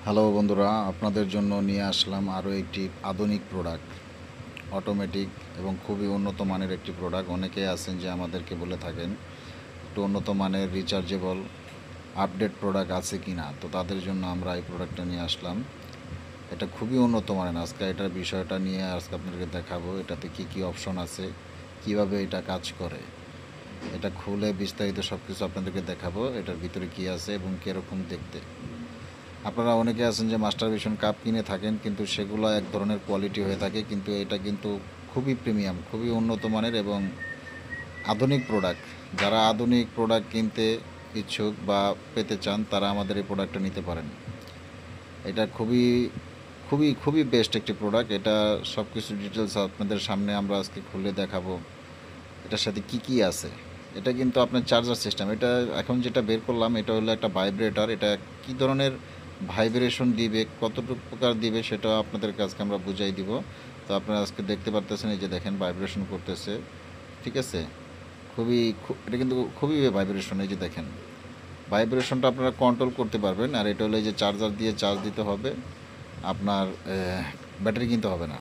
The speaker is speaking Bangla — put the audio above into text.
হ্যালো বন্ধুরা, আপনাদের জন্য নিয়ে আসলাম আরও একটি আধুনিক প্রোডাক্ট, অটোমেটিক এবং খুবই উন্নত মানের একটি প্রোডাক্ট। অনেকেই আছেন যে আমাদেরকে বলে থাকেন একটু উন্নত মানের রিচার্জেবল আপডেট প্রোডাক্ট আছে কি না, তো তাদের জন্য আমরা এই প্রোডাক্টটা নিয়ে আসলাম। এটা খুবই উন্নত মানের। আজকে এটার বিষয়টা নিয়ে আজকে আপনাদেরকে দেখাবো, এটাতে কি কি অপশন আছে, কিভাবে এটা কাজ করে। এটা খুলে বিস্তারিত সব কিছু আপনাদেরকে দেখাবো, এটার ভিতরে কি আছে এবং কীরকম দেখতে। আপনারা অনেকে আছেন যে মাস্টার ভিশন কাপ কিনে থাকেন, কিন্তু সেগুলো এক ধরনের কোয়ালিটি হয়ে থাকে, কিন্তু এটা কিন্তু খুবই প্রিমিয়াম, খুবই উন্নত মানের এবং আধুনিক প্রোডাক্ট। যারা আধুনিক প্রোডাক্ট কিনতে ইচ্ছুক বা পেতে চান, তারা আমাদের এই প্রোডাক্টটা নিতে পারেন। এটা খুবই খুবই খুবই বেস্ট একটি প্রোডাক্ট। এটা সব কিছু ডিটেলস আপনাদের সামনে আমরা আজকে খুলে দেখাবো, এটার সাথে কি কি আছে। এটা কিন্তু আপনার চার্জার সিস্টেম। এটা এখন যেটা বের করলাম, এটা হলো একটা ভাইব্রেটর। এটা কী ধরনের ভাইব্রেশন দিবে, কতটুকু প্রকার দিবে, সেটা আপনাদের কাছকে আমরা বুঝাই দিব। তো আপনারা আজকে দেখতে পারতেছেন, এই যে দেখেন ভাইব্রেশন করতেছে, ঠিক আছে। এটা কিন্তু খুবই ভাইব্রেশন, এই যে দেখেন ভাইব্রেশনটা আপনারা কন্ট্রোল করতে পারবেন। আর এটা হলো এই যে চার্জার দিয়ে চার্জ দিতে হবে, আপনার ব্যাটারি কিনতে হবে না।